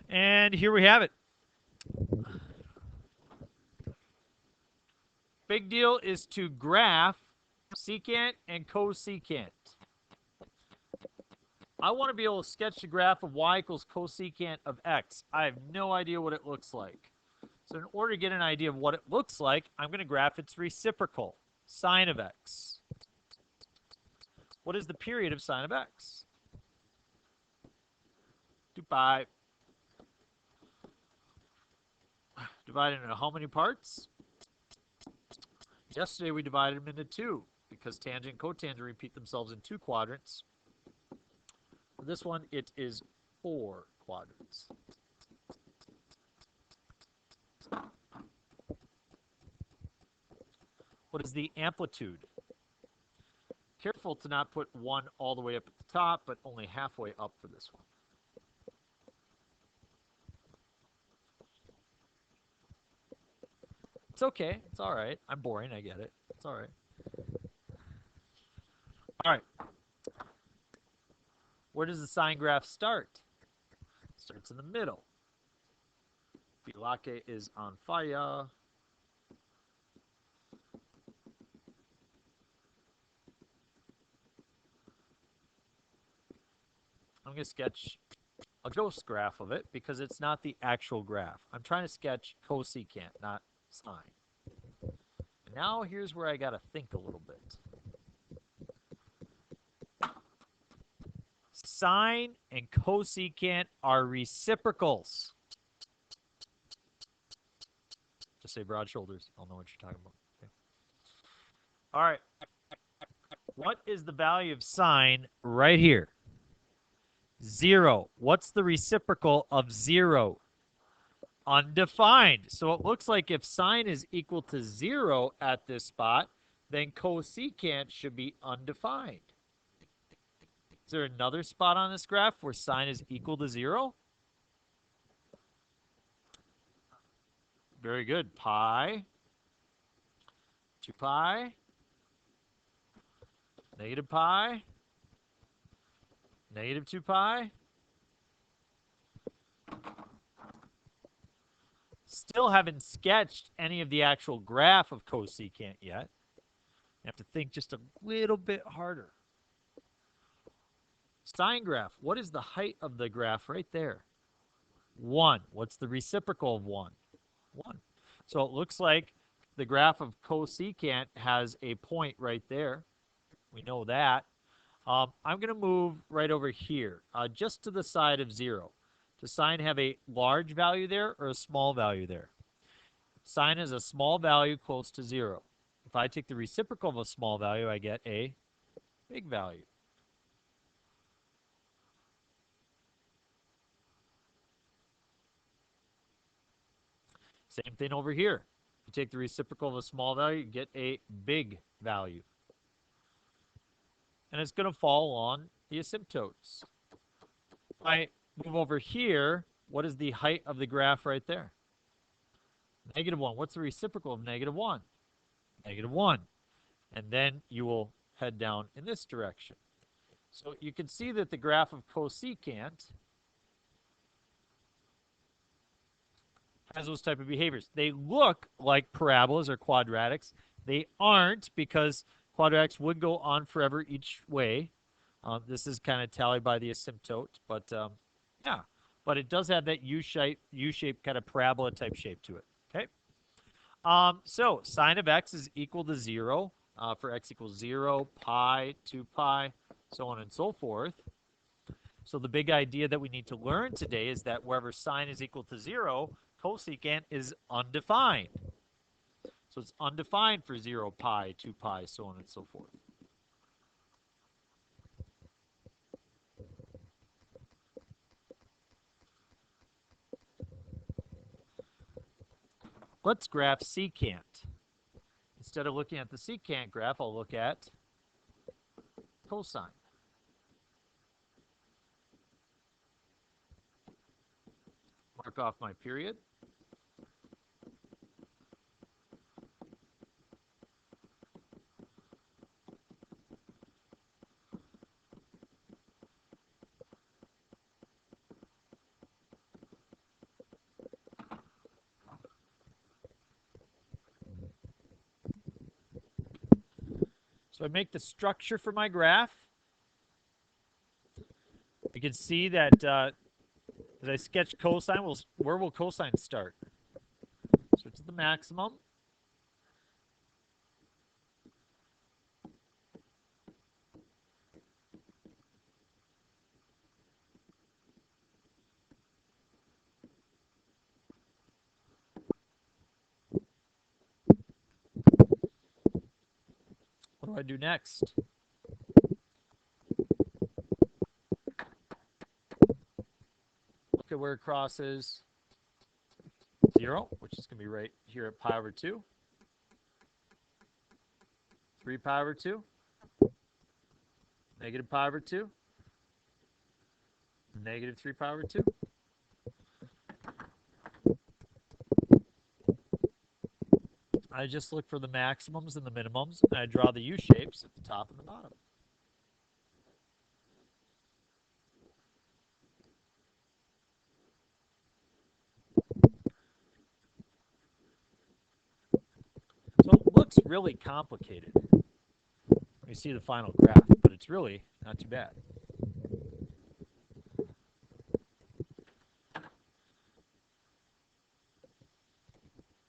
And here we have it. Big deal is to graph secant and cosecant. I want to be able to sketch the graph of y equals cosecant of x. I have no idea what it looks like. So in order to get an idea of what it looks like, I'm going to graph its reciprocal, sine of x. What is the period of sine of x? 2 pi. Divided into how many parts? Yesterday we divided them into 2 because tangent and cotangent repeat themselves in 2 quadrants. For this one, it is 4 quadrants. What is the amplitude? Careful to not put 1 all the way up at the top, but only halfway up for this one. It's okay. It's all right. I'm boring. I get it. It's all right. All right. Where does the sine graph start? It starts in the middle. Bilake is on fire. I'm going to sketch a ghost graph of it because it's not the actual graph. I'm trying to sketch cosecant, not sine. And now here's where I got to think a little bit. Sine and cosecant are reciprocals. Just say broad shoulders. I'll know what you're talking about. Okay. All right. What is the value of sine right here? 0. What's the reciprocal of 0? Undefined. So it looks like if sine is equal to 0 at this spot, then cosecant should be undefined. Is there another spot on this graph where sine is equal to 0? Very good. Pi, 2 pi, negative pi, negative 2 pi. Still haven't sketched any of the actual graph of cosecant yet. You have to think just a little bit harder. Sine graph. What is the height of the graph right there? 1. What's the reciprocal of 1? 1. So it looks like the graph of cosecant has a point right there. We know that. I'm going to move right over here, just to the side of 0. Does sine have a large value there or a small value there? Sine is a small value close to 0. If I take the reciprocal of a small value, I get a big value. Same thing over here. If you take the reciprocal of a small value, you get a big value. And it's going to fall along the asymptotes. If I move over here, what is the height of the graph right there? Negative 1. What's the reciprocal of negative 1? Negative 1. And then you will head down in this direction. So you can see that the graph of cosecant has those type of behaviors. They look like parabolas or quadratics. They aren't, because quadratics would go on forever each way. This is kind of tallied by the asymptote, but yeah. But it does have that U-shaped kind of parabola type shape to it. Okay. So sine of x is equal to 0 for x equals 0, pi, 2 pi, so on and so forth. So the big idea that we need to learn today is that wherever sine is equal to 0, cosecant is undefined. So it's undefined for 0, pi, 2 pi, so on and so forth. Let's graph secant. Instead of looking at the secant graph, I'll look at cosine. Mark off my period. So I make the structure for my graph. You can see that as I sketch cosine, where will cosine start? So it's the maximum. What do I do next? Look at where it crosses 0, which is going to be right here at pi over 2. 3 pi over 2. Negative pi over 2. Negative 3 pi over 2. I just look for the maximums and the minimums, and I draw the U-shapes at the top and the bottom. So it looks really complicated when you see the final graph, but it's really not too bad.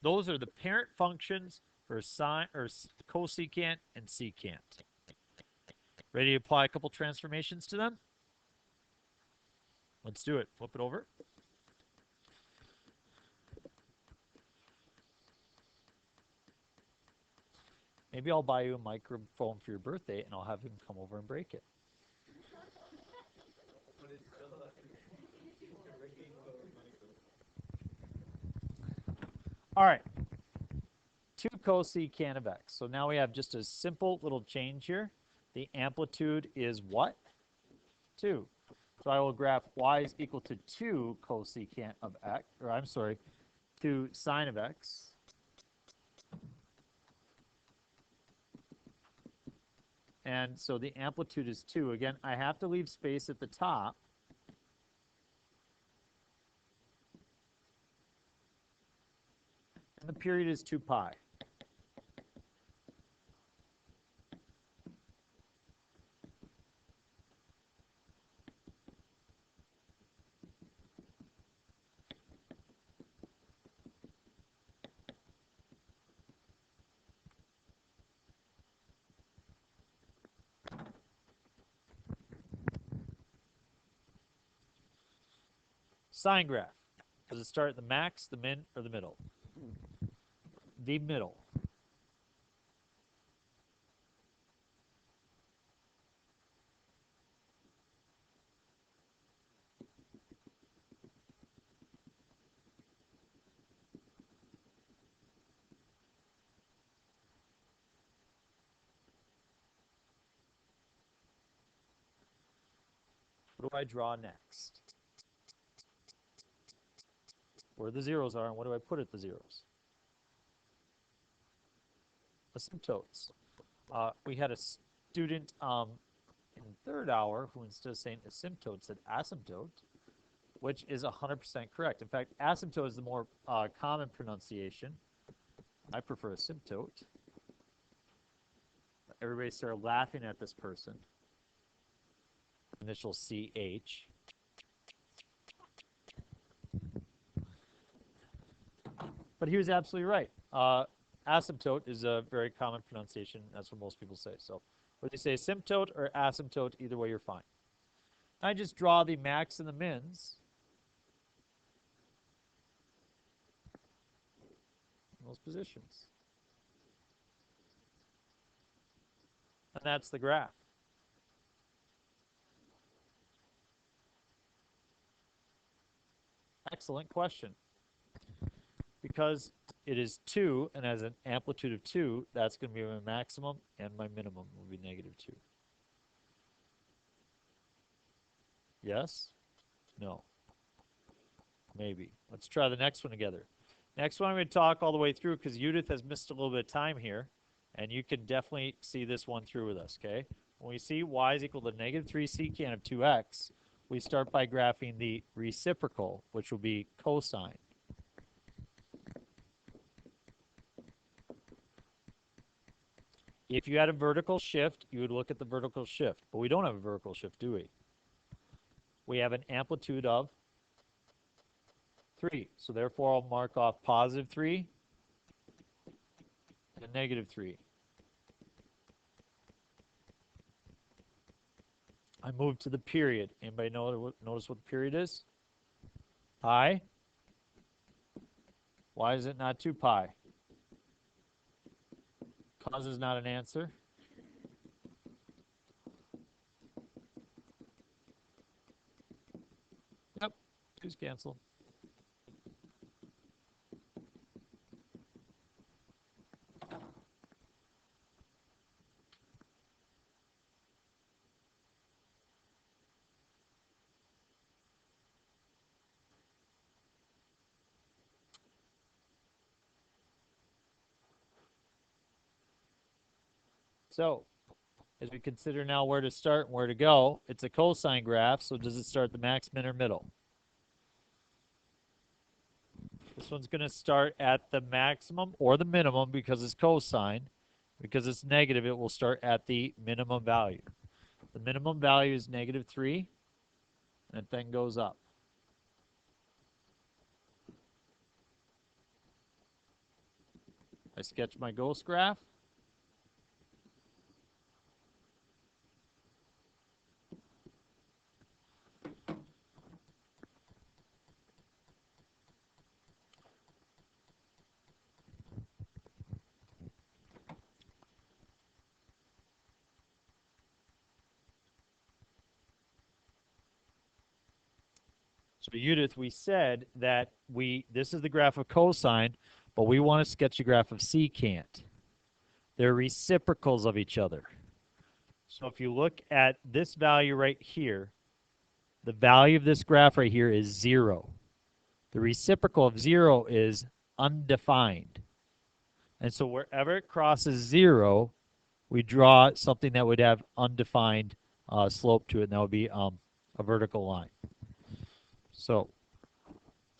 Those are the parent functions for sine or cosecant and secant. Ready to apply a couple transformations to them? Let's do it. Flip it over. Maybe I'll buy you a microphone for your birthday, and I'll have him come over and break it. All right. 2 cosecant of x. So now we have just a simple little change here. The amplitude is what? 2. So I will graph y is equal to 2 cosecant of x, or I'm sorry, 2 sine of x. And so the amplitude is 2. Again, I have to leave space at the top. And the period is 2 pi. Sine graph. Does it start at the max, the min, or the middle? The middle. What do I draw next? Where the zeros are, and what do I put at the zeros? Asymptotes. We had a student in third hour who, instead of saying asymptote, said asymptote, which is 100% correct. In fact, asymptote is the more common pronunciation. I prefer asymptote. Everybody started laughing at this person. Initial CH. But he was absolutely right. Asymptote is a very common pronunciation. That's what most people say. So whether you say asymptote or asymptote, either way you're fine. I just draw the max and the mins. In those positions. And that's the graph. Excellent question. Because it is 2 and has an amplitude of 2, that's going to be my maximum, and my minimum will be negative 2. Yes? No. Maybe. Let's try the next one together. Next one I'm going to talk all the way through because Judith has missed a little bit of time here, and you can definitely see this one through with us, okay? When we see y is equal to negative 3 secant of 2x, we start by graphing the reciprocal, which will be cosine. If you had a vertical shift, you would look at the vertical shift. But we don't have a vertical shift, do we? We have an amplitude of 3. So therefore, I'll mark off positive 3 and negative 3. I move to the period. Anybody notice what the period is? Pi. Why is it not 2 pi? Cause is not an answer. Yep, 2's cancel. So, as we consider now where to start and where to go, it's a cosine graph, so does it start at the max, min, or middle? This one's going to start at the maximum or the minimum because it's cosine. Because it's negative, it will start at the minimum value. The minimum value is negative 3, and it then goes up. I sketch my ghost graph. So Judith, we said that this is the graph of cosine, but we want to sketch a graph of secant. They're reciprocals of each other. So if you look at this value right here, the value of this graph right here is 0. The reciprocal of 0 is undefined. And so wherever it crosses 0, we draw something that would have undefined slope to it, and that would be a vertical line. So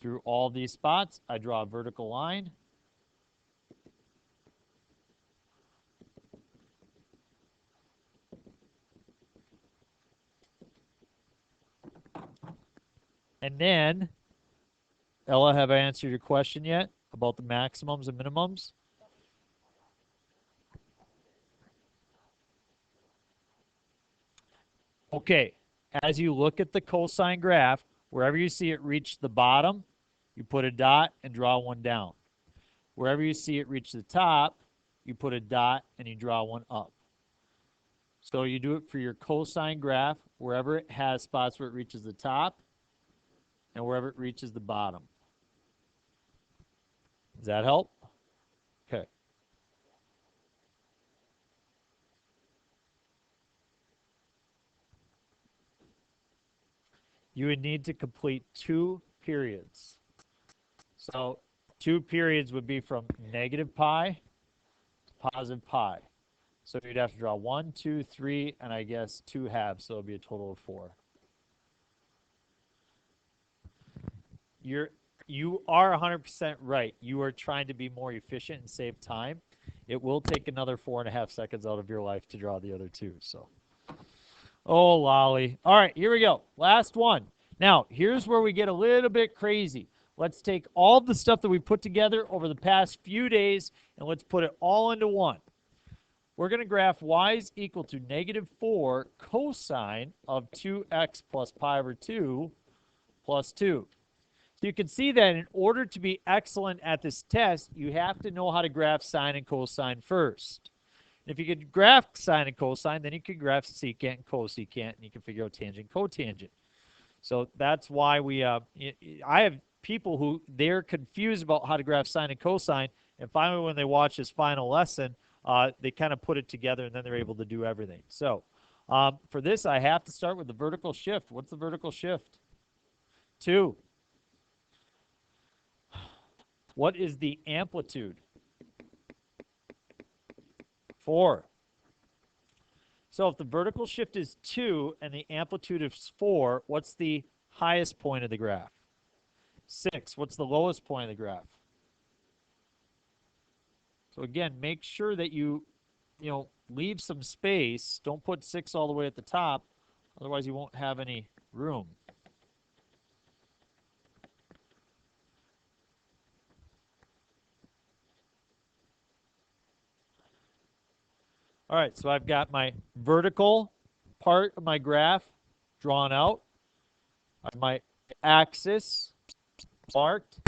through all these spots, I draw a vertical line. And then, Ella, have I answered your question yet about the maximums and minimums? Okay, as you look at the cosine graph, wherever you see it reach the bottom, you put a dot and draw one down. Wherever you see it reach the top, you put a dot and you draw one up. So you do it for your cosine graph, wherever it has spots where it reaches the top and wherever it reaches the bottom. Does that help? Okay. You would need to complete 2 periods. So 2 periods would be from negative pi to positive pi. So you'd have to draw 1, 2, 3, and I guess 2 halves, so it would be a total of 4. You are 100% right. You are trying to be more efficient and save time. It will take another 4.5 seconds out of your life to draw the other 2. So, oh, lolly. All right, here we go. Last one. Now, here's where we get a little bit crazy. Let's take all the stuff that we put together over the past few days, and let's put it all into one. We're going to graph y is equal to negative 4 cosine of 2x plus pi over 2 plus 2. So you can see that in order to be excellent at this test, you have to know how to graph sine and cosine first. And if you could graph sine and cosine, then you can graph secant and cosecant, and you can figure out tangent, cotangent. So that's why I have people who they're confused about how to graph sine and cosine, and finally when they watch this final lesson, they kind of put it together, and then they're able to do everything. So for this, I have to start with the vertical shift. What's the vertical shift? 2. What is the amplitude? 4. So if the vertical shift is 2 and the amplitude is 4, what's the highest point of the graph? 6. What's the lowest point of the graph? So again, make sure that you leave some space. Don't put 6 all the way at the top. Otherwise, you won't have any room. All right, so I've got my vertical part of my graph drawn out. My axis marked.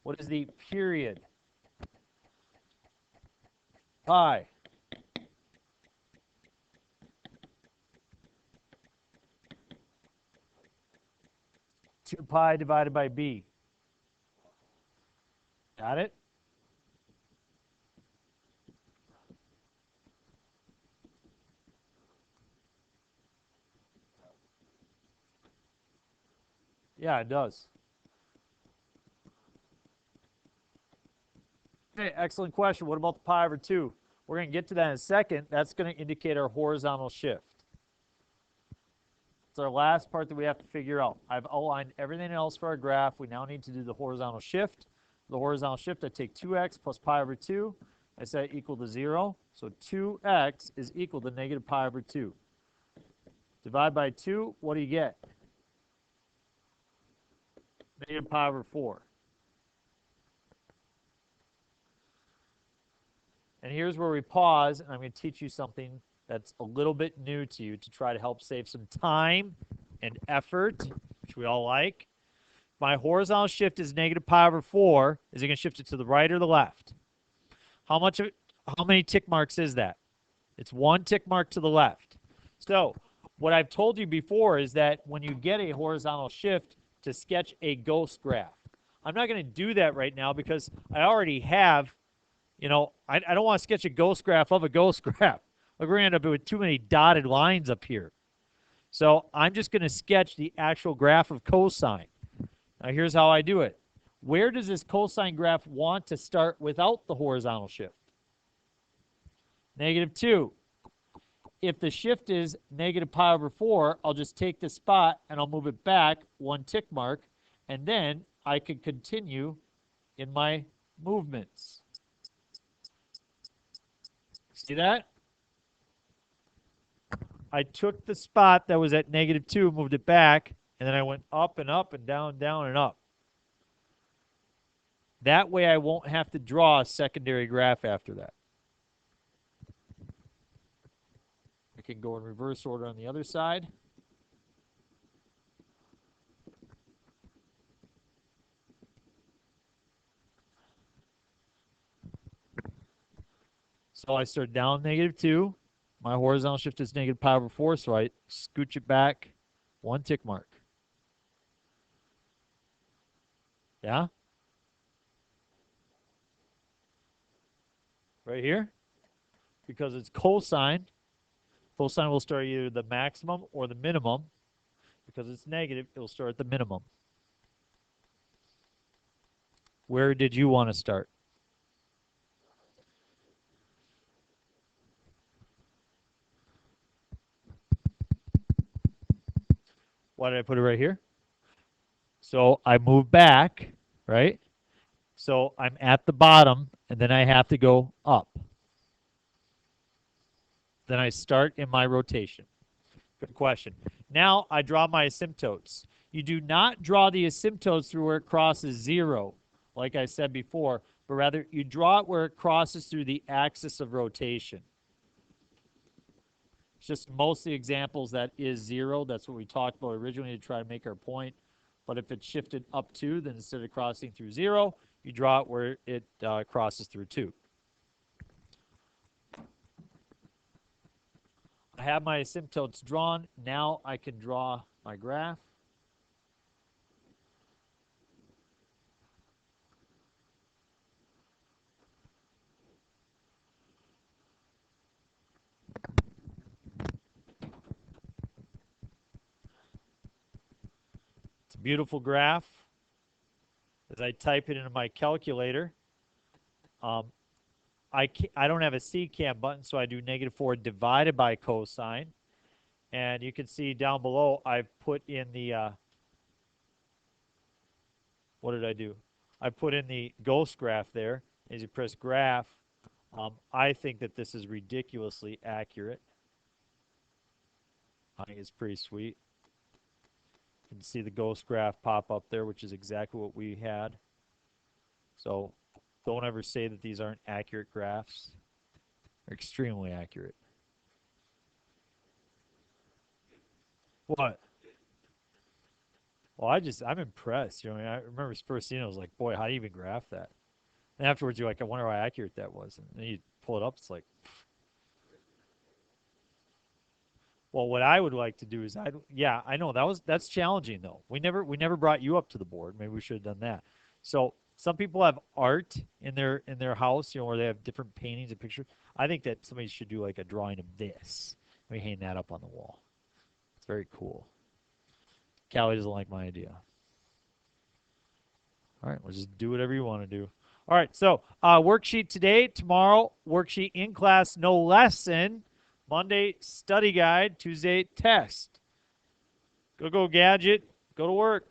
What is the period? Pi. Two pi divided by b. Got it? Yeah, it does. Okay, excellent question. What about the pi over 2? We're going to get to that in a second. That's going to indicate our horizontal shift. It's our last part that we have to figure out. I've outlined everything else for our graph. We now need to do the horizontal shift. The horizontal shift, I take 2x plus pi over 2. I set equal to 0. So 2x is equal to negative pi over 2. Divide by 2, what do you get? Negative pi over 4. And here's where we pause, and I'm going to teach you something that's a little bit new to you to try to help save some time and effort, which we all like. My horizontal shift is negative pi over 4. Is it going to shift it to the right or the left? How many tick marks is that? It's 1 tick mark to the left. So what I've told you before is that when you get a horizontal shift, to sketch a ghost graph. I'm not going to do that right now because I already have, I don't want to sketch a ghost graph of a ghost graph. We're going to end up with too many dotted lines up here. So I'm just going to sketch the actual graph of cosine. Now here's how I do it. Where does this cosine graph want to start without the horizontal shift? Negative 2. If the shift is negative pi over 4, I'll just take the spot and I'll move it back 1 tick mark, and then I can continue in my movements. See that? I took the spot that was at negative 2, moved it back, and then I went up and up and down, down and up. That way I won't have to draw a secondary graph after that. I can go in reverse order on the other side. So I start down negative 2. My horizontal shift is negative pi over 4, so I scooch it back 1 tick mark. Yeah? Right here? Because it's cosine. Cosine will start either the maximum or the minimum. Because it's negative, it will start at the minimum. Where did you want to start? Why did I put it right here? So I move back, right? So I'm at the bottom, and then I have to go up. Then I start in my rotation. Good question. Now I draw my asymptotes. You do not draw the asymptotes through where it crosses 0, like I said before, but rather you draw it where it crosses through the axis of rotation. It's just most of the examples that is 0. That's what we talked about originally to try to make our point. But if it's shifted up 2, then instead of crossing through 0, you draw it where it crosses through 2. I have my asymptotes drawn. Now I can draw my graph. It's a beautiful graph. As I type it into my calculator, I don't have a secant button, so I do negative 4 divided by cosine. And you can see down below, I've put in the, what did I do? I put in the ghost graph there. As you press graph, I think that this is ridiculously accurate. I think it's pretty sweet. You can see the ghost graph pop up there, which is exactly what we had. So don't ever say that these aren't accurate graphs. They're extremely accurate. What? Well, I'm impressed. You know, I remember first seeing it, I was like, boy, how do you even graph that? And afterwards, you're like, I wonder how accurate that was. And then you pull it up, it's like, well, what I would like to do is yeah, I know that's challenging though. We never brought you up to the board. Maybe we should have done that. So some people have art in their house, you know, where they have different paintings and pictures. I think that somebody should do like a drawing of this. We hang that up on the wall. It's very cool. Callie doesn't like my idea. All right, we'll just do whatever you want to do. All right, so worksheet today, tomorrow, worksheet in class, no lesson. Monday, study guide. Tuesday, test. Go, gadget. Go to work.